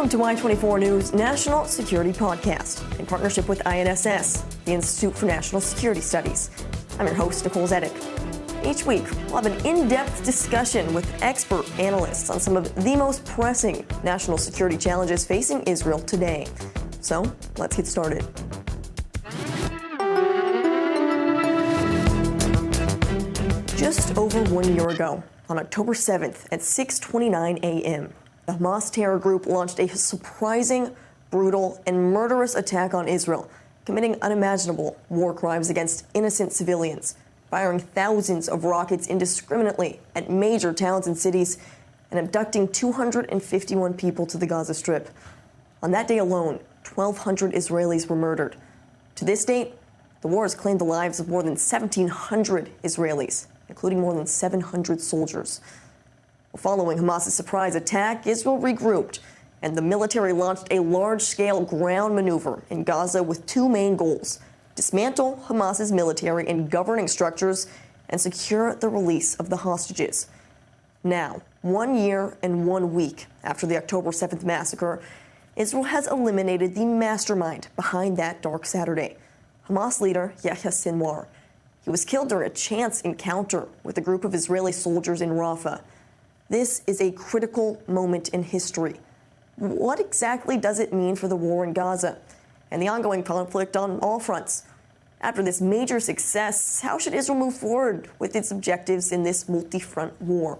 Welcome to I-24 News National Security Podcast in partnership with INSS, the Institute for National Security Studies. I'm your host, Nicole Zedek. Each week, we'll have an in-depth discussion with expert analysts on some of the most pressing national security challenges facing Israel today. So, let's get started. Just over 1 year ago, on October 7th at 6:29 a.m., the Hamas terror group launched a surprising, brutal, and murderous attack on Israel, committing unimaginable war crimes against innocent civilians, firing thousands of rockets indiscriminately at major towns and cities, and abducting 251 people to the Gaza Strip. On that day alone, 1,200 Israelis were murdered. To this date, the war has claimed the lives of more than 1,700 Israelis, including more than 700 soldiers. Following Hamas's surprise attack, Israel regrouped, and the military launched a large-scale ground maneuver in Gaza with two main goals: dismantle Hamas's military and governing structures and secure the release of the hostages. Now, 1 year and 1 week after the October 7th massacre, Israel has eliminated the mastermind behind that dark Saturday, Hamas leader Yahya Sinwar. He was killed during a chance encounter with a group of Israeli soldiers in Rafah. This is a critical moment in history. What exactly does it mean for the war in Gaza and the ongoing conflict on all fronts? After this major success, how should Israel move forward with its objectives in this multi-front war?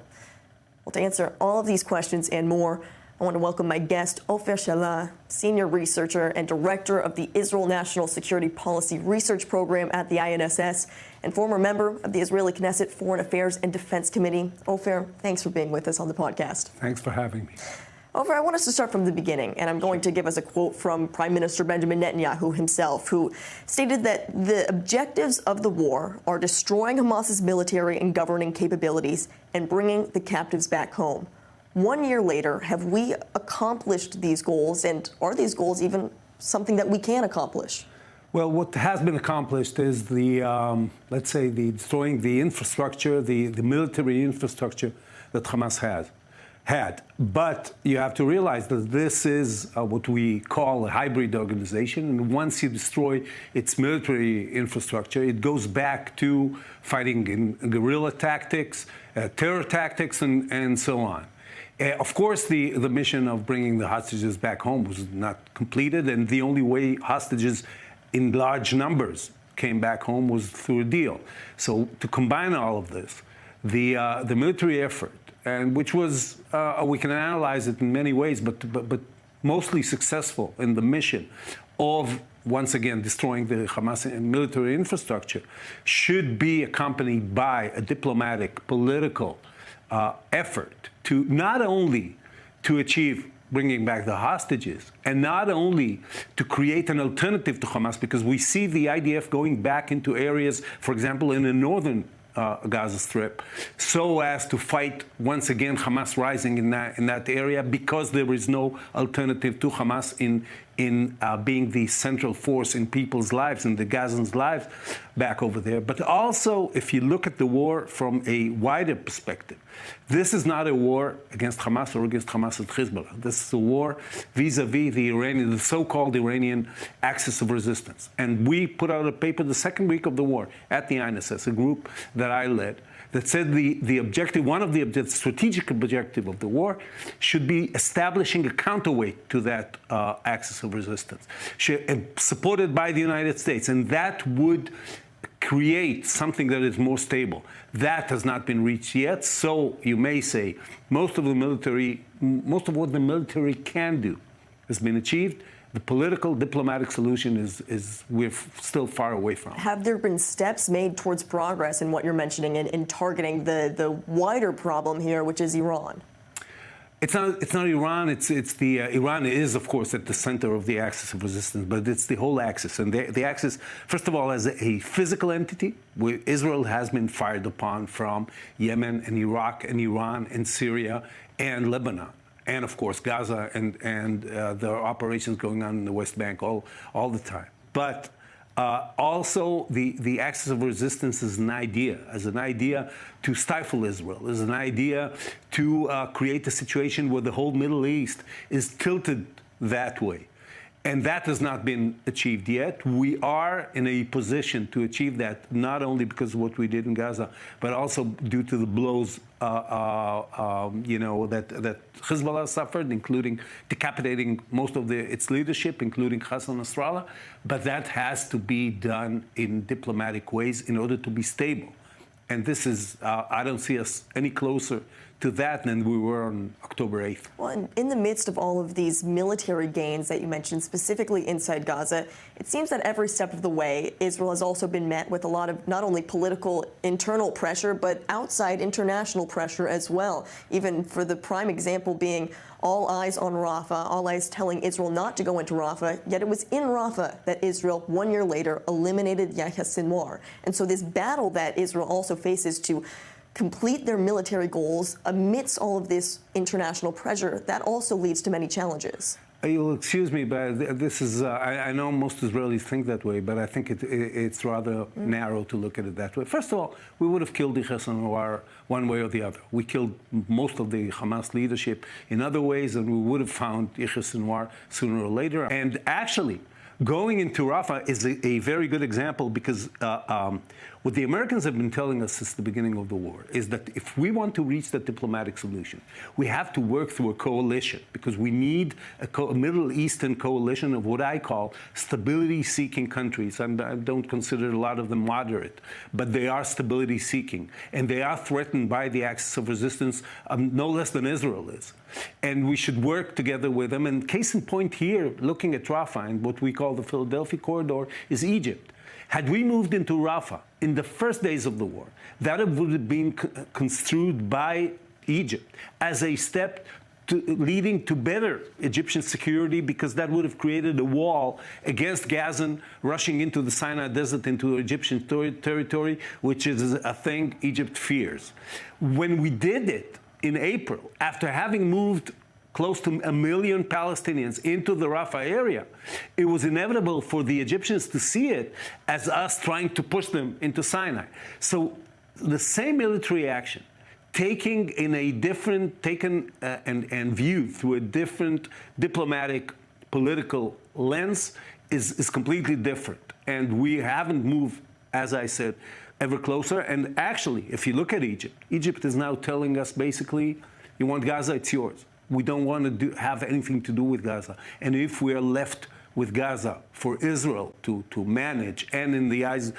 Well, to answer all of these questions and more, I want to welcome my guest, Ofer Shelah, senior researcher and director of the Israel National Security Policy Research Program at the INSS and former member of the Israeli Knesset Foreign Affairs and Defense Committee. Ofer, thanks for being with us on the podcast. Thanks for having me. Ofer, I want us to start from the beginning, and I'm going to give us a quote from Prime Minister Benjamin Netanyahu himself, who stated that the objectives of the war are destroying Hamas's military and governing capabilities and bringing the captives back home. 1 year later, have we accomplished these goals, and are these goals even something that we can accomplish? Well, what has been accomplished is the destroying the infrastructure, the military infrastructure that Hamas had. But you have to realize that this is what we call a hybrid organization. And once you destroy its military infrastructure, it goes back to fighting in guerrilla tactics, terror tactics, and so on. Of course, the mission of bringing the hostages back home was not completed, and the only way hostages in large numbers came back home was through a deal. So to combine all of this, the military effort, and which was, we can analyze it in many ways, but mostly successful in the mission of, once again, destroying the Hamas military infrastructure, should be accompanied by a diplomatic, political effort to not only to achieve bringing back the hostages, and not only to create an alternative to Hamas, because we see the IDF going back into areas, for example, in the northern Gaza Strip, so as to fight once again Hamas rising in that area, because there is no alternative to Hamas in being the central force in people's lives, in the Gazans' lives back over there. But also, if you look at the war from a wider perspective, this is not a war against Hamas or against Hamas and Hezbollah. This is a war vis-a-vis the so-called Iranian axis of resistance. And we put out a paper the second week of the war at the INSS, a group that I led, that said the objective, one of the strategic objective of the war should be establishing a counterweight to that axis of resistance, supported by the United States. And that would create something that is more stable. That has not been reached yet. So you may say most of what the military can do has been achieved. The political, diplomatic solution is we're still far away from. Have there been steps made towards progress in what you're mentioning in targeting the wider problem here, which is Iran? It's not Iran. Iran is, of course, at the center of the axis of resistance, but it's the whole axis. And the axis, first of all, as a physical entity, where Israel has been fired upon from Yemen and Iraq and Iran and Syria and Lebanon. And, of course, Gaza and the operations going on in the West Bank all the time. But Also, the axis of resistance is an idea to stifle Israel, is an idea to create a situation where the whole Middle East is tilted that way. And that has not been achieved yet. We are in a position to achieve that, not only because of what we did in Gaza, but also due to the blows, that Hezbollah suffered, including decapitating most of its leadership, including Hassan Nasrallah. But that has to be done in diplomatic ways in order to be stable. And this is, I don't see us any closer to that than we were on October 8th. Well, in the midst of all of these military gains that you mentioned, specifically inside Gaza, it seems that every step of the way, Israel has also been met with a lot of not only political internal pressure, but outside international pressure as well. Even for the prime example being all eyes on Rafah, all eyes telling Israel not to go into Rafah, yet it was in Rafah that Israel, 1 year later, eliminated Yahya Sinwar. And so this battle that Israel also faces to complete their military goals amidst all of this international pressure, that also leads to many challenges. You'll excuse me, but this is, I know most Israelis think that way, but I think it's rather narrow to look at it that way. First of all, we would have killed Yahya Sinwar one way or the other. We killed most of the Hamas leadership in other ways, and we would have found Yahya Sinwar sooner or later. And actually, going into Rafah is a very good example because what the Americans have been telling us since the beginning of the war is that if we want to reach the diplomatic solution, we have to work through a coalition because we need a Middle Eastern coalition of what I call stability-seeking countries. And I don't consider a lot of them moderate, but they are stability-seeking. And they are threatened by the axis of resistance no less than Israel is. And we should work together with them. And case in point here, looking at Rafah and what we call the Philadelphia corridor, is Egypt. Had we moved into Rafah in the first days of the war, that would have been construed by Egypt as a step leading to better Egyptian security, because that would have created a wall against Gazan rushing into the Sinai Desert, into Egyptian territory, which is a thing Egypt fears. When we did it in April, after having moved close to 1 million Palestinians into the Rafah area, it was inevitable for the Egyptians to see it as us trying to push them into Sinai. So the same military action, taken and viewed through a different diplomatic, political lens, is completely different. And we haven't moved, as I said, ever closer. And actually, if you look at Egypt, Egypt is now telling us basically, you want Gaza, it's yours. We don't want to have anything to do with Gaza. And if we are left with Gaza for Israel to manage, and in the eyes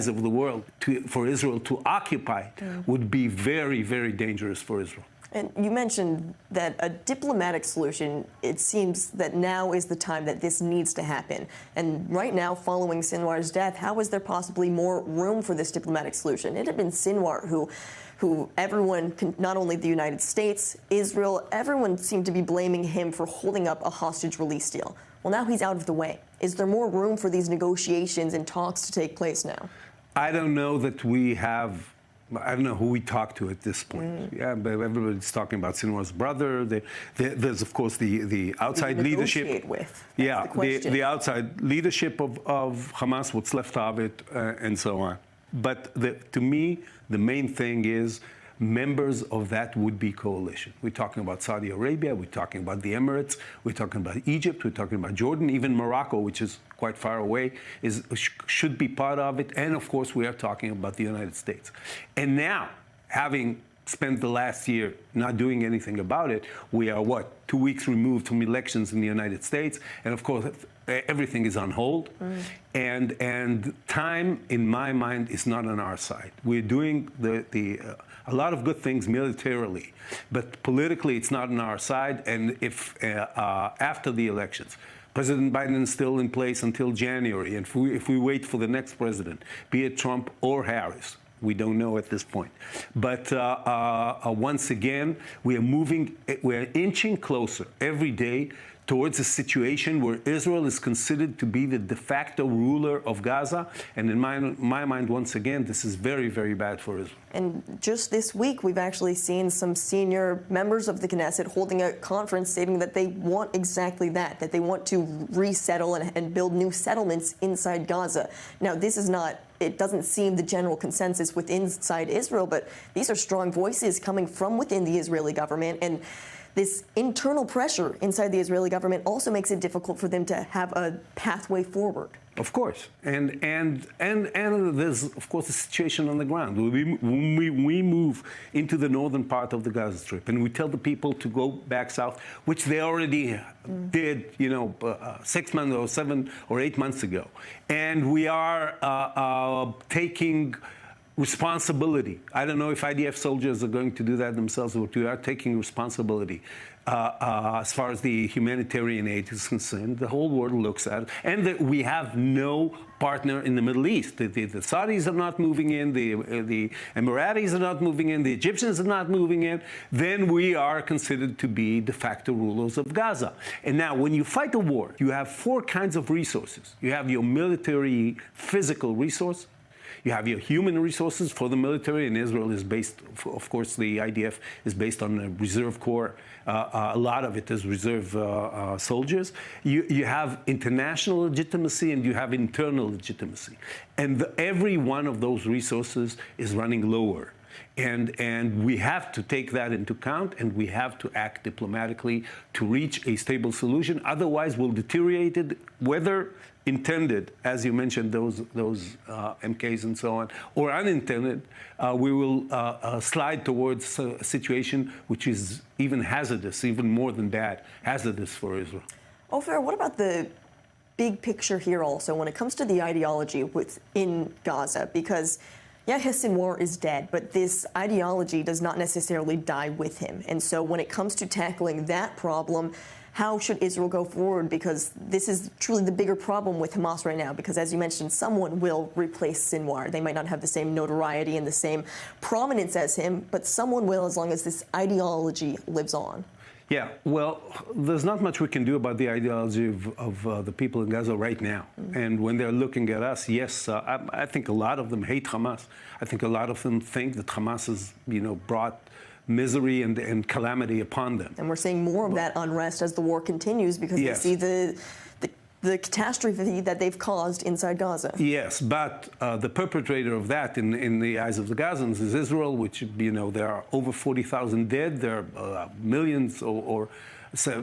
of the world, for Israel to occupy, would be very, very dangerous for Israel. And you mentioned that a diplomatic solution, it seems that now is the time that this needs to happen. And right now, following Sinwar's death, how is there possibly more room for this diplomatic solution? It had been Sinwar who everyone, not only the United States, Israel, everyone seemed to be blaming him for holding up a hostage release deal. Well, now he's out of the way. Is there more room for these negotiations and talks to take place now? I don't know that we have. I don't know who we talk to at this point. Yeah, but everybody's talking about Sinwar's brother. There's, of course, the outside leadership. Yeah, the outside leadership of Hamas, what's left of it, and so on. But to me, the main thing is members of that would-be coalition. We're talking about Saudi Arabia, we're talking about the Emirates, we're talking about Egypt, we're talking about Jordan, even Morocco, which is quite far away, should be part of it. And of course, we are talking about the United States. And now, having spent the last year not doing anything about it, we are, 2 weeks removed from elections in the United States. And of course, everything is on hold. And time, in my mind, is not on our side. We're doing a lot of good things militarily, but politically, it's not on our side. And if after the elections, President Biden is still in place until January, and if we wait for the next president, be it Trump or Harris, we don't know at this point. But once again, we are inching closer every day towards a situation where Israel is considered to be the de facto ruler of Gaza. And in my mind, once again, this is very, very bad for Israel. And just this week, we've actually seen some senior members of the Knesset holding a conference stating that they want exactly that they want to resettle and build new settlements inside Gaza. Now, this is not, it doesn't seem the general consensus within inside Israel, but these are strong voices coming from within the Israeli government. And this internal pressure inside the Israeli government also makes it difficult for them to have a pathway forward. Of course, and there's of course a situation on the ground. We move into the northern part of the Gaza Strip, and we tell the people to go back south, which they already did, 6 months or 7 or 8 months ago, and we are taking responsibility. I don't know if IDF soldiers are going to do that themselves, but we are taking responsibility as far as the humanitarian aid is concerned. The whole world looks at it, and that we have no partner in the Middle East. The Saudis are not moving in, the Emiratis are not moving in, the Egyptians are not moving in. Then we are considered to be de facto rulers of Gaza. And now, when you fight a war, you have 4 kinds of resources. You have your military, physical resource. You have your human resources for the military, and Israel is based, of course, the IDF is based on a reserve corps. A lot of it is reserve soldiers. You have international legitimacy, and you have internal legitimacy. And every one of those resources is running lower. And we have to take that into account, and we have to act diplomatically to reach a stable solution. Otherwise, we'll deteriorate it, whether intended, as you mentioned, those MKs and so on, or unintended, we will slide towards a situation which is even hazardous, even more than bad, hazardous for Israel. Ofer, what about the big picture here also when it comes to the ideology within Gaza? Because Yahya Sinwar is dead, but this ideology does not necessarily die with him. And so when it comes to tackling that problem, how should Israel go forward? Because this is truly the bigger problem with Hamas right now, because as you mentioned, someone will replace Sinwar. They might not have the same notoriety and the same prominence as him, but someone will, as long as this ideology lives on. Yeah, well, there's not much we can do about the ideology of the people in Gaza right now. And when they're looking at us, yes, I think a lot of them hate Hamas. I think a lot of them think that Hamas has, brought misery and calamity upon them. And we're seeing more of that unrest as the war continues, because they see the catastrophe that they've caused inside Gaza. Yes, but the perpetrator of that in the eyes of the Gazans is Israel, which, there are over 40,000 dead. There are millions or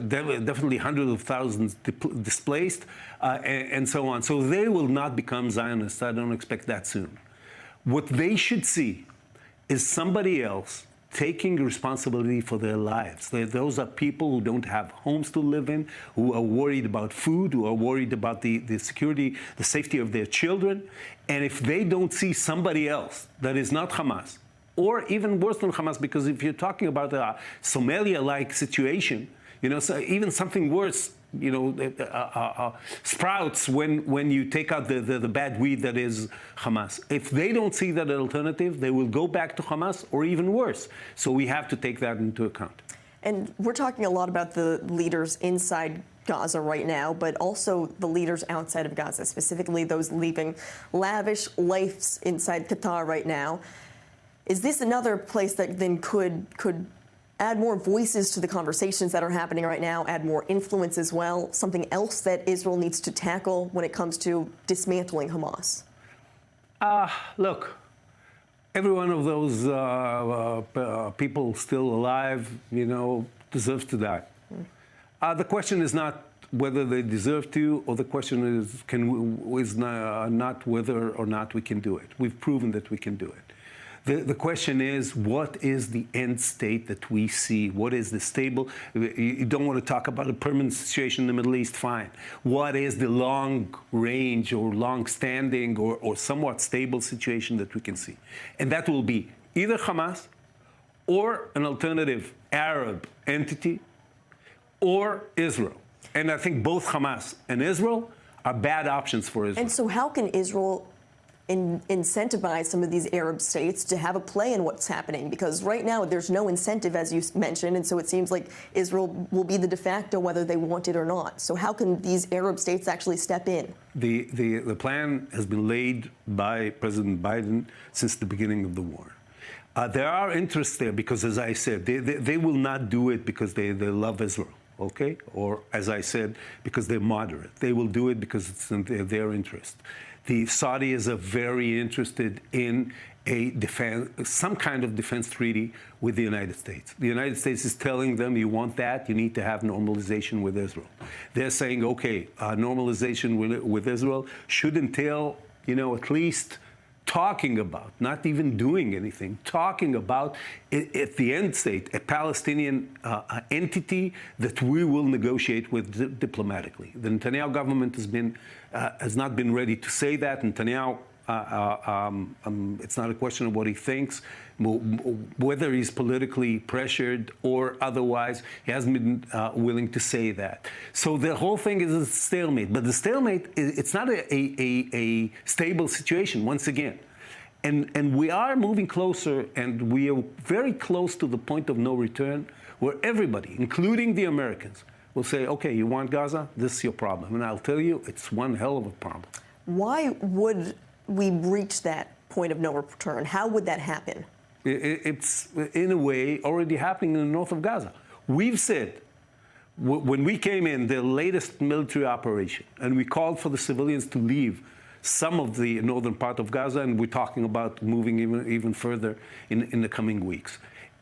definitely hundreds of thousands displaced, and so on. So they will not become Zionists. I don't expect that soon. What they should see is somebody else taking responsibility for their lives. Those are people who don't have homes to live in, who are worried about food, who are worried about the security, the safety of their children. And if they don't see somebody else that is not Hamas, or even worse than Hamas, because if you're talking about a Somalia-like situation, so even something worse, sprouts when you take out the bad weed that is Hamas. If they don't see that alternative, they will go back to Hamas, or even worse. So we have to take that into account. And we're talking a lot about the leaders inside Gaza right now, but also the leaders outside of Gaza, specifically those leaving lavish lives inside Qatar right now. Is this another place that then could add more voices to the conversations that are happening right now, add more influence as well, something else that Israel needs to tackle when it comes to dismantling Hamas? Look, every one of those people still alive, deserves to die. The question is not whether they deserve to, or the question is not whether or not we can do it. We've proven that we can do it. The question is, what is the end state that we see? What is the stable? You don't want to talk about a permanent situation in the Middle East, fine. What is the long range or long standing or somewhat stable situation that we can see? And that will be either Hamas or an alternative Arab entity or Israel. And I think both Hamas and Israel are bad options for Israel. And so how can Israel incentivize some of these Arab states to have a play in what's happening? Because right now there's no incentive, as you mentioned, and so it seems like Israel will be the de facto whether they want it or not. So how can these Arab states actually step in? The plan has been laid by President Biden since the beginning of the war. There are interests there because, as I said, they will not do it because they love Israel, okay? Or, as I said, because they're moderate. They will do it because it's in their interest. The Saudis are very interested in some kind of defense treaty with the United States. The United States is telling them, you want that, you need to have normalization with Israel. They're saying, okay, normalization with Israel should entail, at least talking about, not even doing anything, talking about, at the end state, a Palestinian entity that we will negotiate with diplomatically. The Netanyahu government has not been ready to say that. Netanyahu, it's not a question of what he thinks, whether he's politically pressured or otherwise, he hasn't been willing to say that. So the whole thing is a stalemate. But the stalemate, it's not a stable situation, once again. And we are moving closer, and we are very close to the point of no return, where everybody, including the Americans, will say, okay, you want Gaza? This is your problem. And I'll tell you, it's one hell of a problem. Why would we reach that point of no return? How would that happen? It's, in a way, already happening in the north of Gaza. We've said, when we came in, the latest military operation, and we called for the civilians to leave some of the northern part of Gaza, and we're talking about moving even further in the coming weeks.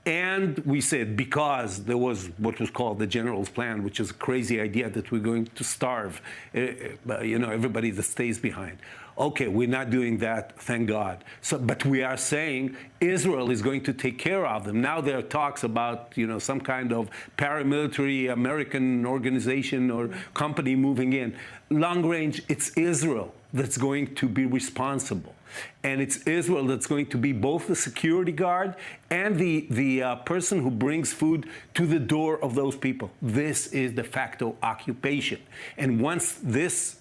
And we said, because there was what was called the general's plan, which is a crazy idea that we're going to starve, everybody that stays behind. Okay, we're not doing that, thank God. But we are saying Israel is going to take care of them. Now there are talks about, some kind of paramilitary American organization or company moving in. Long range, it's Israel that's going to be responsible. And it's Israel that's going to be both the security guard and the person who brings food to the door of those people. This is de facto occupation. And once this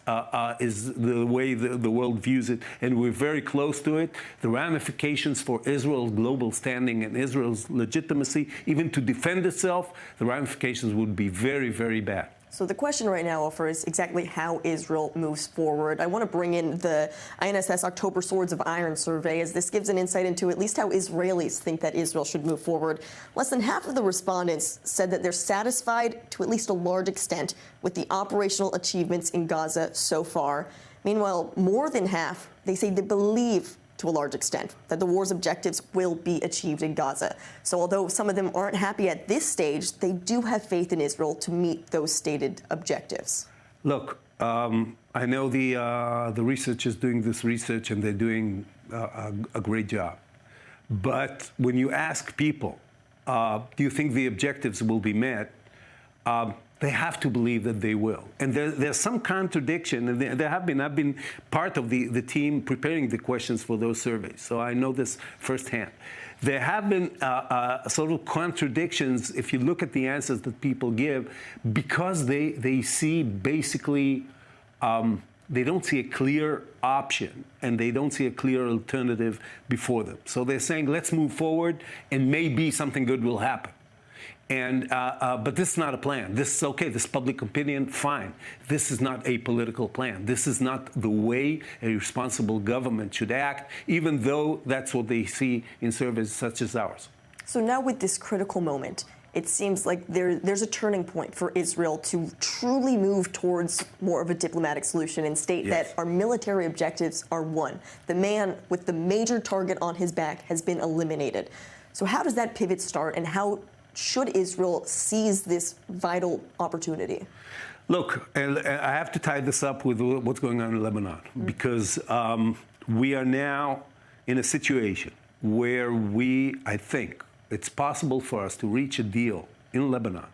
is the way the world views it, and we're very close to it, the ramifications for Israel's global standing and Israel's legitimacy, even to defend itself, the ramifications would be very, very bad. So the question right now, Ofer, is exactly how Israel moves forward. I want to bring in the INSS October Swords of Iron survey, as this gives an insight into at least how Israelis think that Israel should move forward. Less than half of the respondents said that they're satisfied to at least a large extent with the operational achievements in Gaza so far. Meanwhile, more than half, they say they believe to a large extent that the war's objectives will be achieved in Gaza. So although some of them aren't happy at this stage, they do have faith in Israel to meet those stated objectives. Look, I know the research is doing this research, and they're doing a great job. But when you ask people, do you think the objectives will be met? They have to believe that they will. And there's some contradiction, and I've been part of the team preparing the questions for those surveys, so I know this firsthand. There have been sort of contradictions if you look at the answers that people give, because they see basically, they don't see a clear option, and they don't see a clear alternative before them. So they're saying, let's move forward, and maybe something good will happen. And but this is not a plan. This is okay. This is public opinion, fine. This is not a political plan. This is not the way a responsible government should act, even though that's what they see in surveys such as ours. So now with this critical moment, it seems like there's a turning point for Israel to truly move towards more of a diplomatic solution and state that our military objectives are won. The man with the major target on his back has been eliminated. So how does that pivot start, and how should Israel seize this vital opportunity? Look, and I have to tie this up with what's going on in Lebanon, because we are now in a situation where I think it's possible for us to reach a deal in Lebanon,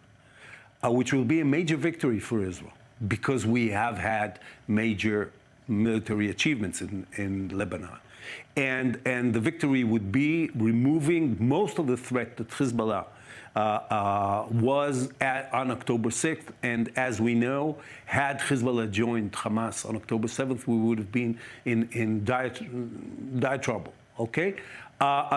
which will be a major victory for Israel, because we have had major military achievements in Lebanon. And the victory would be removing most of the threat that Hezbollah was on October 6th. And as we know, had Hezbollah joined Hamas on October 7th, we would have been in dire trouble. Okay?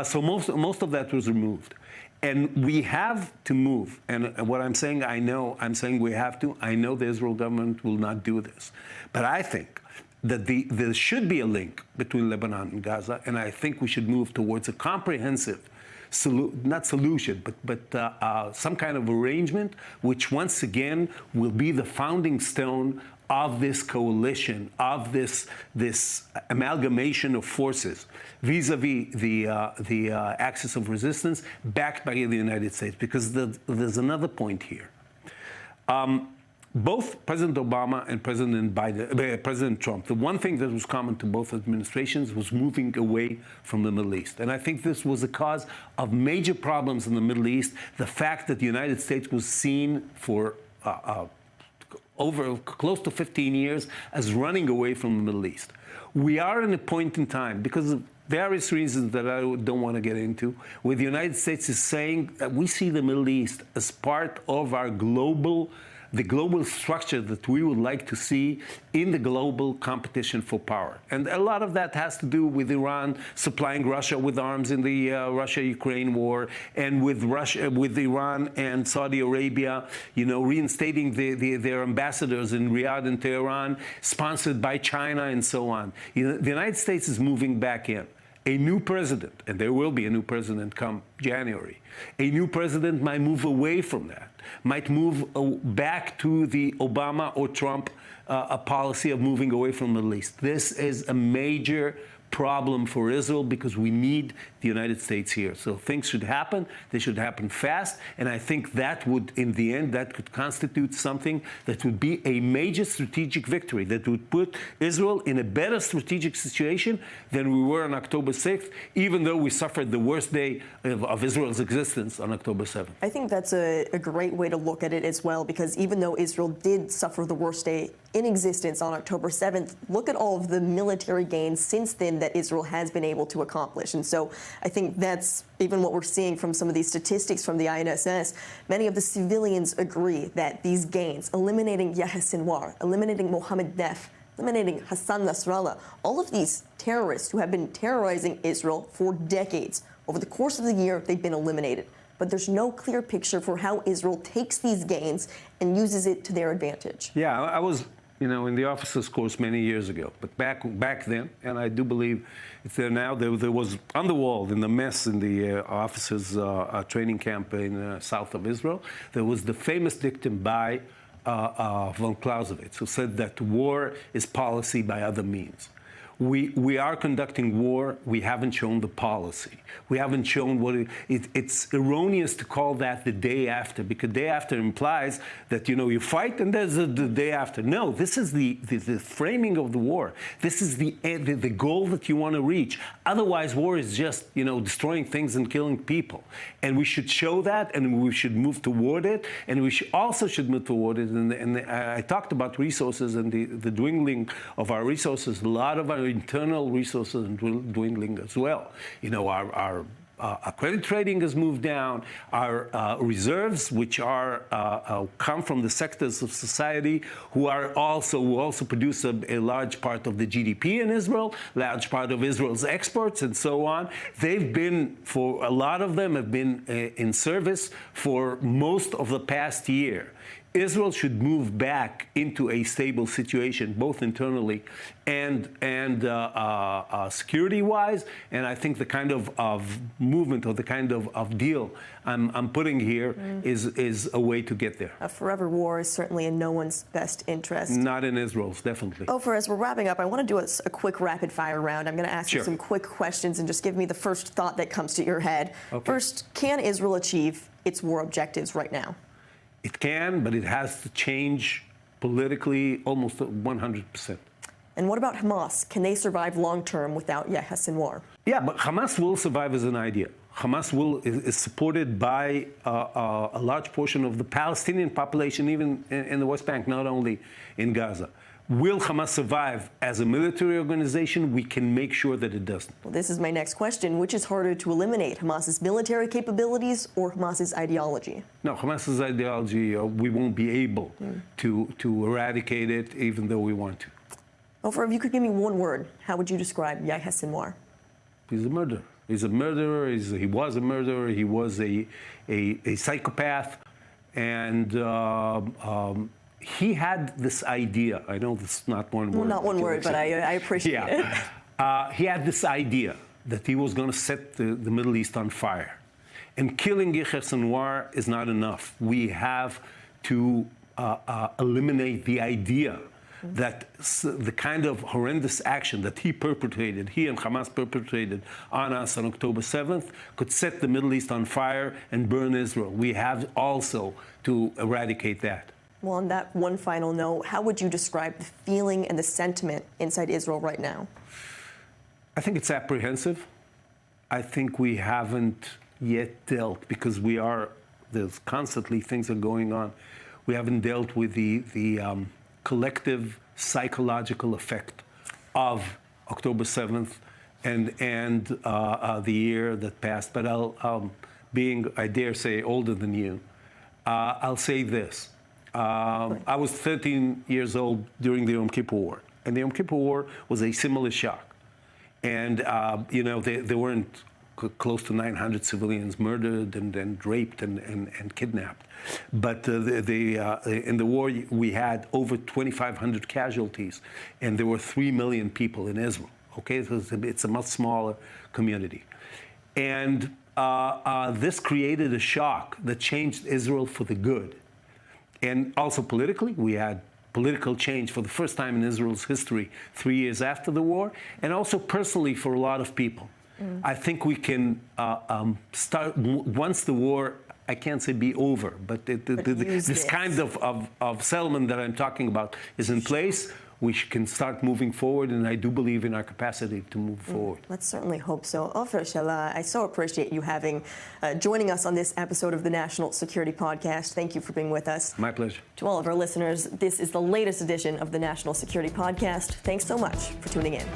So most of that was removed. And we have to move. And what I'm saying, I'm saying we have to. I know the Israel government will not do this. But I think that there should be a link between Lebanon and Gaza, and I think we should move towards a comprehensive, not solution, but some kind of arrangement, which once again will be the founding stone of this coalition, of this amalgamation of forces vis-a-vis the axis of resistance backed by the United States. Because there's another point here. Both President Obama and President Trump, the one thing that was common to both administrations was moving away from the Middle East. And I think this was a cause of major problems in the Middle East. The fact that the United States was seen for over close to 15 years as running away from the Middle East. We are in a point in time, because of various reasons that I don't want to get into, where the United States is saying that we see the Middle East as part of our the global structure that we would like to see in the global competition for power. And a lot of that has to do with Iran supplying Russia with arms in the Russia-Ukraine war, and with Iran and Saudi Arabia, reinstating their ambassadors in Riyadh and Tehran, sponsored by China and so on. The United States is moving back in. A new president, and there will be a new president come January, a new president might move away from that, might move back to the Obama or Trump policy of moving away from the Middle East. This is a major problem for Israel, because we need the United States here. So things should happen. They should happen fast. And I think that would, in the end, that could constitute something that would be a major strategic victory, that would put Israel in a better strategic situation than we were on October 6th, even though we suffered the worst day of Israel's existence on October 7th. I think that's a great way to look at it as well, because even though Israel did suffer the worst day in existence on October 7th, look at all of the military gains since then that Israel has been able to accomplish. And so I think that's even what we're seeing from some of these statistics from the INSS. Many of the civilians agree that these gains, eliminating Yahya Sinwar, eliminating Mohammed Def, eliminating Hassan Nasrallah, all of these terrorists who have been terrorizing Israel for decades, over the course of the year, they've been eliminated. But there's no clear picture for how Israel takes these gains and uses it to their advantage. Yeah, I was in the officers course many years ago, but back then, and I do believe it's there now, there was on the wall in the mess in the officers training camp in south of Israel, there was the famous dictum by von Clausewitz, who said that war is policy by other means. We are conducting war. We haven't shown the policy. We haven't shown what it's erroneous to call that the day after, because day after implies that, you fight and there's the day after. No, this is the framing of the war. This is the goal that you want to reach. Otherwise, war is just, destroying things and killing people. And we should show that, and we should move toward it, and we also should move toward it. And I talked about resources and the dwindling of our resources. A lot of our internal resources are dwindling as well. Our credit trading has moved down. Our reserves, which come from the sectors of society who also produce a large part of the GDP in Israel, large part of Israel's exports, and so on. They've been, for a lot of them, have been in service for most of the past year. Israel should move back into a stable situation, both internally and security-wise. And I think the kind of movement or the kind of deal I'm putting here is a way to get there. A forever war is certainly in no one's best interest. Not in Israel's, definitely. Ofer, as we're wrapping up, I want to do a quick rapid-fire round. I'm going to ask you some quick questions and just give me the first thought that comes to your head. Okay. First, can Israel achieve its war objectives right now? It can, but it has to change politically almost 100%. And what about Hamas? Can they survive long-term without Yahya Sinwar? Yeah, but Hamas will survive as an idea. Hamas is supported by a large portion of the Palestinian population, even in the West Bank, not only in Gaza. Will Hamas survive as a military organization? We can make sure that it doesn't. Well, this is my next question. Which is harder to eliminate, Hamas's military capabilities or Hamas's ideology? No, Hamas's ideology, we won't be able to eradicate it, even though we want to. Ofer, if you could give me one word, how would you describe Yahya Sinwar? He's a murderer. He's a murderer. He was a murderer. He was a psychopath. And he had this idea. I know this is not one word. Well, not one word, but I appreciate it. He had this idea that he was going to set the Middle East on fire. And killing Yahya Sinwar is not enough. We have to eliminate the idea that the kind of horrendous action that he and Hamas perpetrated on us on October 7th could set the Middle East on fire and burn Israel. We have also to eradicate that. Well, on that one final note, how would you describe the feeling and the sentiment inside Israel right now? I think it's apprehensive. I think we haven't yet dealt, because there's constantly things are going on. We haven't dealt with the collective psychological effect of October 7th and the year that passed. But being, I dare say, older than you, I'll say this. I was 13 years old during the Yom Kippur War, and the Yom Kippur War was a similar shock. And, there weren't close to 900 civilians murdered and raped and kidnapped. But in the war, we had over 2,500 casualties, and there were 3 million people in Israel. Okay, so it's a much smaller community. And this created a shock that changed Israel for the good. And also politically, we had political change for the first time in Israel's history 3 years after the war, and also personally for a lot of people. I think we can start, once the war, I can't say be over, but this kind of settlement that I'm talking about is in place. We can start moving forward, and I do believe in our capacity to move forward. Let's certainly hope so. Ofer Shelah, I so appreciate you joining us on this episode of the National Security Podcast. Thank you for being with us. My pleasure. To all of our listeners, this is the latest edition of the National Security Podcast. Thanks so much for tuning in.